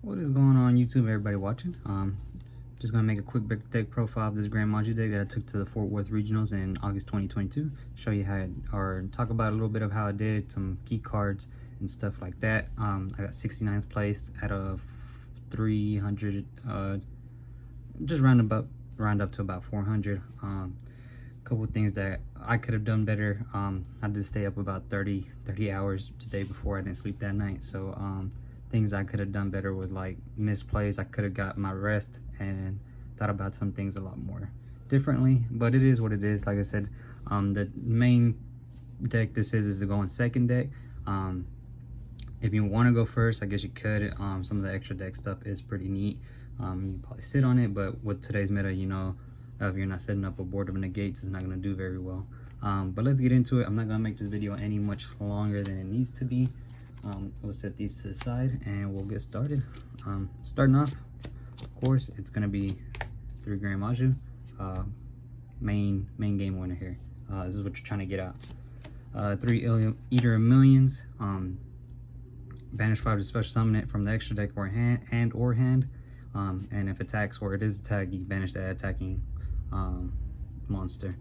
What is going on YouTube, everybody watching? Just gonna make a quick deck profile of this Grand Maju deck that I took to the Fort Worth Regionals in August 2022. Show you how or talk about a little bit of how I did, some key cards and stuff like that. I got 69th place out of 300, just round up to about 400. Couple of things that I could have done better. I did stay up about 30 hours today before. I didn't sleep that night, so things I could have done better with, like misplays. I could have got my rest and thought about some things a lot more differently, but it is what it is. Like I said, the main deck this is the going second deck. If you want to go first, I guess you could. Some of the extra deck stuff is pretty neat. You probably sit on it, but with today's meta, you know, if you're not setting up a board of negates, it's not going to do very well. But let's get into it. I'm not going to make this video any much longer than it needs to be. We'll set these to the side and we'll get started. Starting off, of course, it's going to be 3 Grand Maju. Main game winner here. This is what you're trying to get out. 3 Eater of Millions. Banish 5 to special summon it from the extra deck or hand. And if attacks or it is attack, you banish that attacking monster.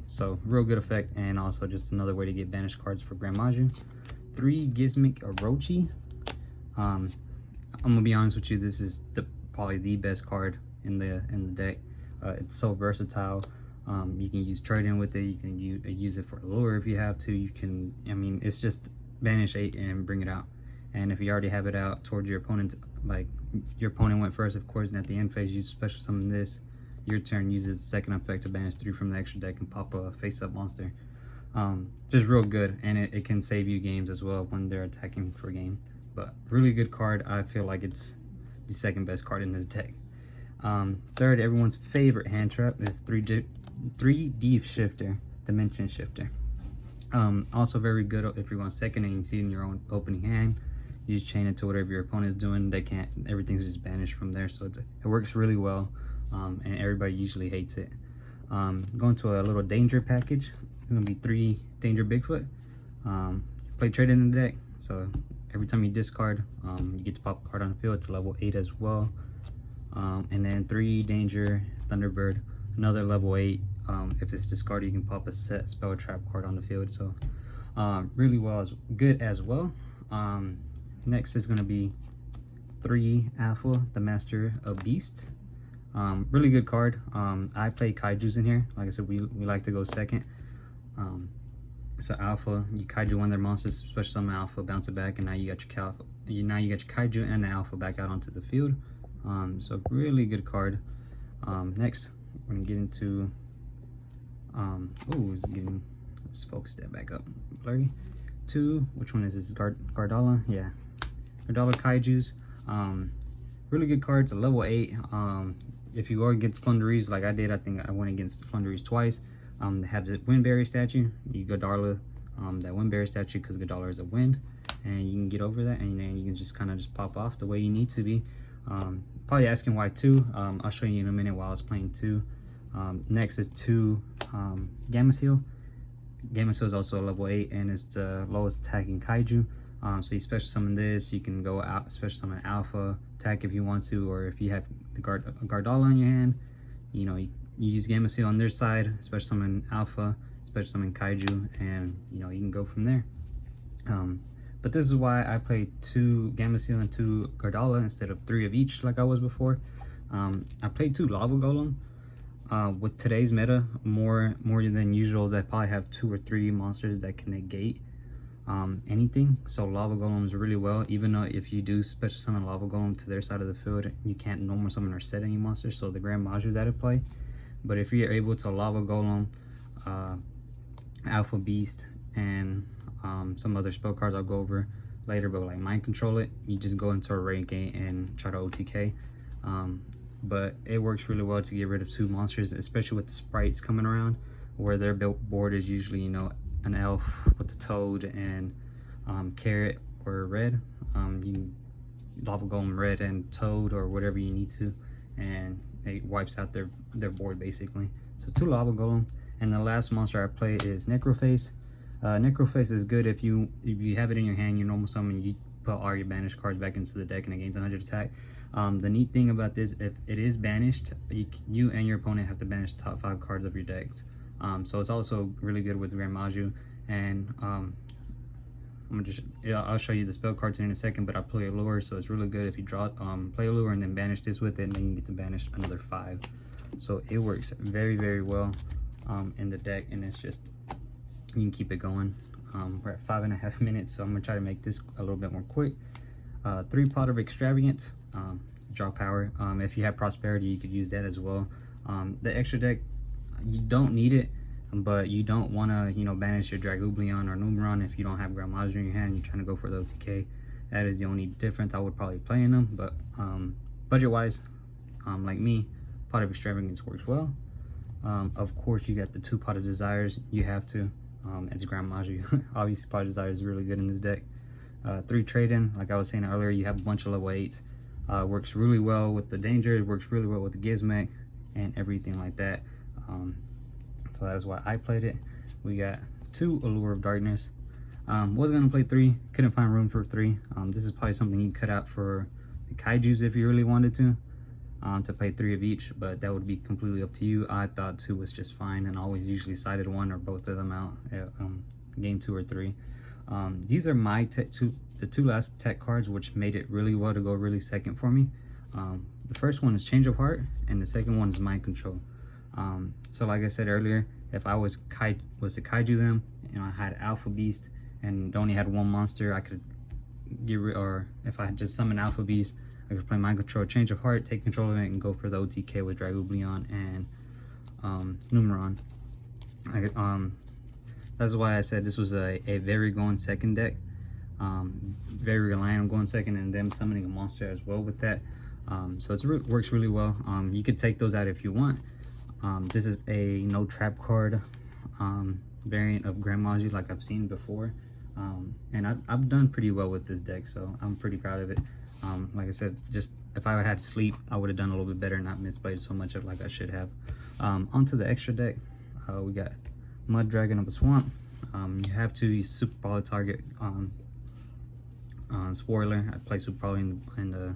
So real good effect, and also just another way to get banished cards for Grand Maju. 3 Gizmic Orochi. I'm gonna be honest with you, this is probably the best card in the deck. It's so versatile. You can use trade-in with it. You can use it for lure if you have to. You can, I mean, it's just banish 8 and bring it out. And if you already have it out towards your opponent, like your opponent went first, of course, and at the end phase you special summon this, your turn uses the second effect to banish 3 from the extra deck and pop a face-up monster. Just real good, and it can save you games as well when they're attacking for game. But really good card. I feel like it's the second best card in this deck. Third, everyone's favorite hand trap is 3 Dimension Shifter. Also very good if you're going second and you see it in your own opening hand. You just chain it to whatever your opponent is doing. They can't, everything's just banished from there, so it works really well. And everybody usually hates it. Going to a little danger package. It's gonna be 3 Danger Bigfoot. Play trade in the deck, so every time you discard, you get to pop a card on the field. It's level 8 as well. And then 3 Danger Thunderbird, another level 8. If it's discarded, you can pop a set spell trap card on the field. So really good as well. Next is gonna be 3 Alpha, the Master of Beasts. Really good card. I play Kaijus in here. Like I said, we like to go second. So Alpha, you Kaiju one of their monsters, special summon Alpha, bounce it back, and now you got your Kaiju and the Alpha back out onto the field. So really good card. Next, we're gonna get into let's focus that back up. Blurry. 2, which one is this? Gardala? Yeah. Gardala Kaijus. Really good cards, a level 8. If you go against Flunderies like I did, I think I went against Flunderies twice. They have the Windberry statue. You Gardala that Windberry statue because Gardala is a wind, and you can get over that, and then you can just kind of just pop off the way you need to be. Probably asking why 2. I'll show you in a minute while I was playing 2. Next is 2 Gamma Seal. Gamma Seal is also a level 8 and it's the lowest attacking Kaiju. So you special summon this, you can go out, special summon Alpha, attack if you want to, or if you have the Gardala in your hand, you know, you use Gamma Seal on their side, special summon Alpha, special summon Kaiju, and you know, you can go from there. But this is why I played 2 Gamma Seal and 2 Gardala instead of 3 of each like I was before. I played 2 Lava Golem. With today's meta, more than usual, they probably have 2 or 3 monsters that can negate anything. So Lava Golems really well, even though if you do special summon Lava Golem to their side of the field, you can't normal summon or set any monsters, so the Grand Maju is out of play. But if you're able to Lava Golem, Alpha Beast, and some other spell cards I'll go over later, but like Mind Control it, you just go into a rank game and try to OTK. But it works really well to get rid of 2 monsters, especially with the sprites coming around, where their board is usually, you know, an elf with the toad and carrot or red. You can Lava Golem red and toad or whatever you need to, and it wipes out their board basically. So 2 Lava Golem, and the last monster I play is Necroface. Necroface is good if you have it in your hand, you normal summon, you put all your banished cards back into the deck and it gains 100 attack. The neat thing about this, if it is banished, you and your opponent have to banish the top 5 cards of your decks. So it's also really good with Gren Maju. And I'll show you the spell cards in a second, but I play a lure, so it's really good if you draw play a lure and then banish this with it, and then you get to banish another 5. So it works very, very well in the deck, and it's just, you can keep it going. We're at 5.5 minutes, so I'm gonna try to make this a little bit more quick. 3 Pot of Extravagance, draw power. If you have Prosperity, you could use that as well. The extra deck, you don't need it, but you don't want to, you know, banish your Dragooblion or Numeron if you don't have Gren Maju in your hand. You're trying to go for the OTK. That is the only difference. I would probably play in them, but budget-wise, like me, Pot of Extravagance works well. Of course, you got the 2 Pot of Desires. You have to. It's Gren Maju. Obviously, Pot of Desires is really good in this deck. 3 Trade-In, like I was saying earlier, you have a bunch of level 8s. Works really well with the Danger. It works really well with the Gizmek and everything like that. So that's why I played it. We got 2 Allure of Darkness. Was gonna play 3, couldn't find room for 3. This is probably something you cut out for the Kaijus if you really wanted to play 3 of each, but that would be completely up to you. I thought 2 was just fine, and always usually sided 1 or both of them out at game 2 or 3. These are my the 2 last tech cards, which made it really well to go really second for me. The first one is Change of Heart, and the second one is Mind Control. So like I said earlier, if I was to kaiju them, you know, I had Alpha Beast and only had 1 monster, I could get rid, or if I had just summoned Alpha Beast, I could play Mind Control, Change of Heart, take control of it, and go for the OTK with Dragooblion and Numeron. That's why I said this was a very going second deck. Very reliant on going second and them summoning a monster as well with that. So it works really well. You could take those out if you want. This is a no trap card variant of Gren Maju like I've seen before. And I've done pretty well with this deck, so I'm pretty proud of it. Like I said, just if I had sleep, I would have done a little bit better and not misplayed so much of like I should have. Onto the extra deck, we got Mud Dragon of the Swamp. You have to use Super Poly target. Spoiler, I play Super Poly in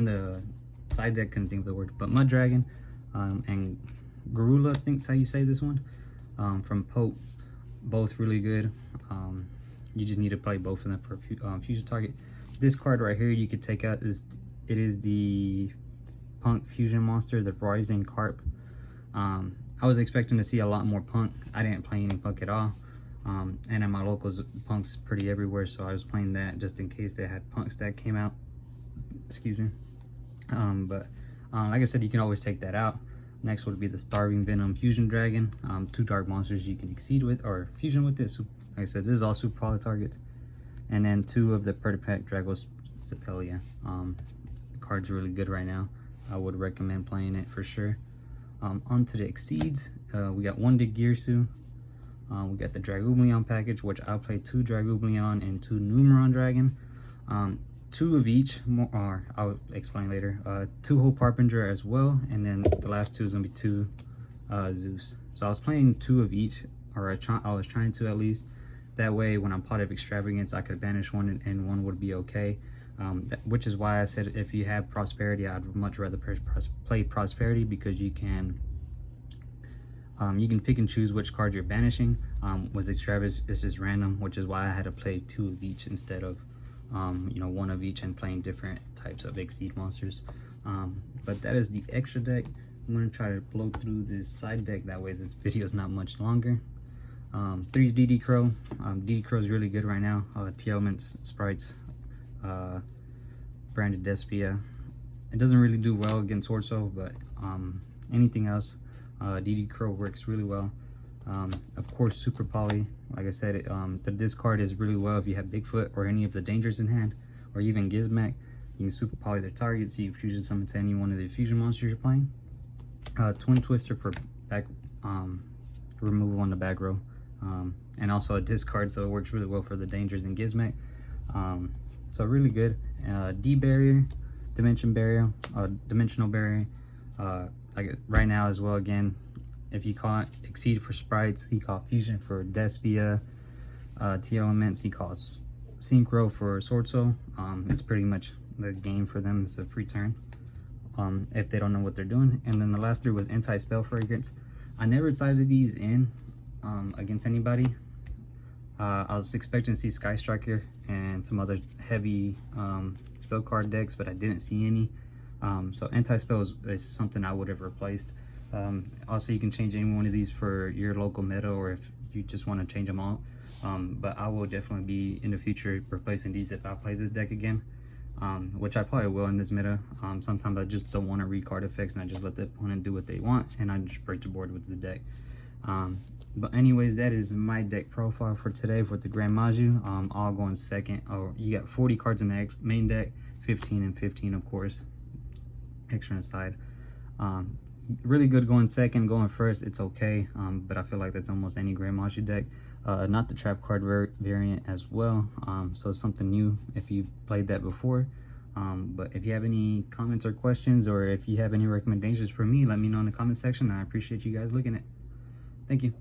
the side deck, couldn't think of the word, but Mud Dragon and Garula, I think that's how you say this one, from POTE, both really good. You just need to play both of them for fusion target. This card right here you could take out, it is the Punk fusion monster, the Rising Carp. I was expecting to see a lot more Punk. I didn't play any Punk at all. And in my locals, Punk's pretty everywhere, so I was playing that just in case they had Punks that came out. Excuse me. But like I said, you can always take that out. Next would be the Starving Venom Fusion Dragon. 2 dark monsters you can exceed with or fusion with this. Like I said, this is all super poly targets. And then 2 of the Pertipet Dragos Sepelia. The card's really good right now. I would recommend playing it for sure. Onto the exceeds, we got 1 Digirsu. We got the Dragooblion package, which I'll play 2 Dragooblion and 2 Numeron Dragon. 2 of each, or I'll explain later. 2 Hope Harbinger as well, and then the last 2 is gonna be 2 Zeus. So I was playing 2 of each, or I was trying to at least. That way, when I'm Pot of Extravagance, I could banish 1 and 1 would be okay. Which is why I said if you have Prosperity, I'd much rather play Prosperity, because you can pick and choose which card you're banishing. With Extravagance, it's just random, which is why I had to play 2 of each instead of you know, 1 of each and playing different types of Exceed monsters. But that is the extra deck. I'm going to try to blow through this side deck, that way this video is not much longer. 3 DD Crow. DD Crow is really good right now. T Elements, Sprites, Branded Despia. It doesn't really do well against Sword Soul, but anything else, DD Crow works really well. Of course, Super Poly, like I said, the discard is really well if you have Bigfoot or any of the dangers in hand, or even Gizmek. You can Super Poly their targets, so you fusion summon to any one of the fusion monsters you're playing. Twin Twister for back removal on the back row, and also a discard, so it works really well for the dangers in Gizmek. So really good. D Barrier, Dimension Barrier, Dimensional Barrier, like right now as well. Again, if you call it Exceed for Sprites, he called Fusion for Despia. T Elements, he calls synchro for Sword Soul. It's pretty much the game for them. It's a free turn if they don't know what they're doing. And then the last three was Anti-Spell Fragrance. I never decided these in against anybody. I was expecting to see Sky Striker and some other heavy spell card decks, but I didn't see any. So Anti-Spell is something I would have replaced. Also, you can change any one of these for your local meta, or if you just want to change them all. But I will definitely be in the future replacing these if I play this deck again, which I probably will in this meta. Sometimes I just don't want to read card effects and I just let the opponent do what they want and I just break the board with the deck. But anyways, that is my deck profile for today for the Gren Maju. I'll go in second. Oh, you got 40 cards in the main deck, 15 and 15 of course, extra on the side. Really good going second. Going first, it's okay, but I feel like that's almost any Gren Maju deck. Not the trap card variant as well, so it's something new if you played that before. But if you have any comments or questions, or if you have any recommendations for me, let me know in the comment section. I appreciate you guys looking at it. Thank you.